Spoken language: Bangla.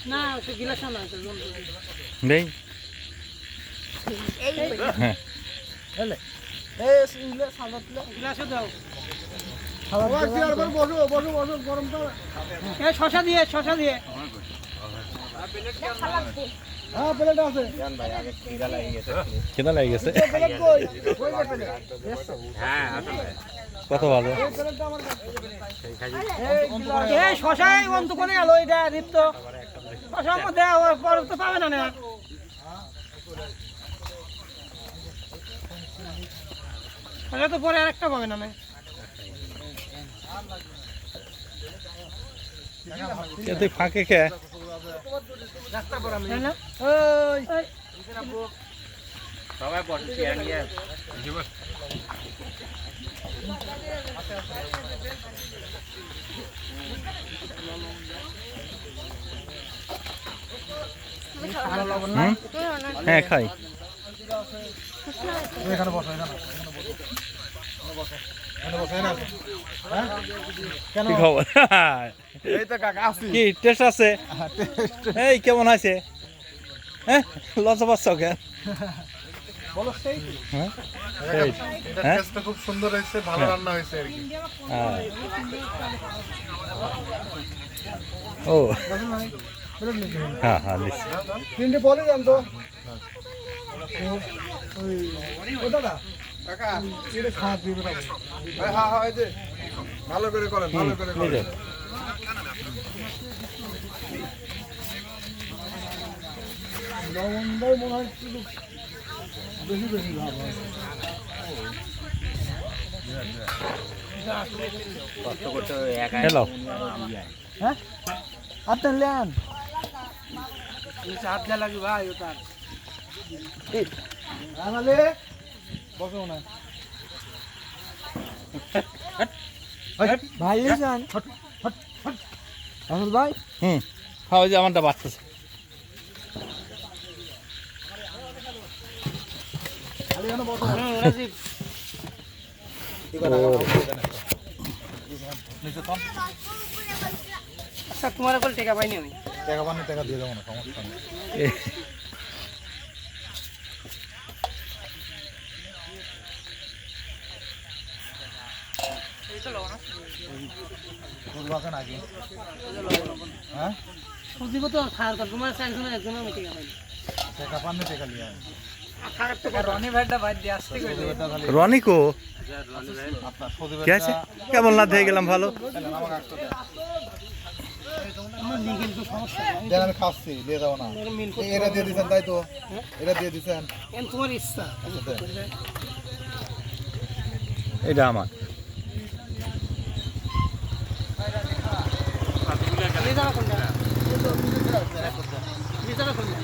না সে গিলাস না দেই এই হ্যাঁ এলে এই ইলে সালাতলে গিলাসে দাও খাবার দিয়ে আর বসো বসো বসো গরমটা এই শশা দিয়ে হ্যাঁ প্লেট আছে জান ভাই আগে খিদা লাগি গেছে কেনা লাগে গেছে প্লেট কই কই প্লেট হ্যাঁ আসলে কত ভালো এই প্লেটটা আমার কাছে এই শশাই অন্ত করে গেল এটা দীপ্ত শশার মধ্যে পর তো পাবে না না শশা তো পরে আরেকটা পাবে না তুই ফাঁকে খে সবাই বসে চেয়ার নিয়ে হ্যাঁ খাই এখানে বসো কেন কি খবর এই তো কাকা আসি কি টেস্ট আছে এই কেমন আছে হ্যাঁ লজ্জা পাচ্ছ কেন বলো সেই হ্যাঁ এটা টেস্টটা খুব সুন্দর হয়েছে ভালো রান্না হয়েছে আর কি হ্যাঁ। ও হ্যাঁ হ্যাঁ নিশ্চয় তিনটে বলে যান তো ও দাদা কাকা এটা খাওয়া দিবে না হ্যাঁ হ্যাঁ এই যে ভালো করে করেন ভালো করে এই যে, লবণটাই মনে হয় একটু বেশি বেশি ভাব হয় কষ্ট করতে একা হ্যালো হ্যাঁ আপনি নেন হাত যা লাগবে ভাই ওটার আমালে বসো না ভাই এই যান আসল ভাই হুম খাওয়া যে আমারটা বাচ্চাছে রাজীব আচ্ছা তোমার কোল টাকা পাইনি আমি টাকা পানি টাকা দিয়ে দেবো না সমস্যা নেই বুঝবাকেন আগে হ্যাঁ সুদীপ তো খাওয়ার কর তোমার একজন একজন আমি টাকা পাইনি টাকা পানি টাকা নিয়ে রনি ভাইটা বাদ দিয়ে আসতে রনি কো আপনার সদীপের কি আছে কেমন না দিয়ে গেলাম ভালো আমার লিগেল তো সমস্যা নাই দেন আমি খাচ্ছি দিয়ে যাবো না মিল এটা দিয়ে দিচ্ছেন তাই তো এটা দিয়ে দিচ্ছেন এন তোমার ইচ্ছা এটা আমার নিয়ে যাওয়া কোনটা নিয়ে যাওয়া কোনটা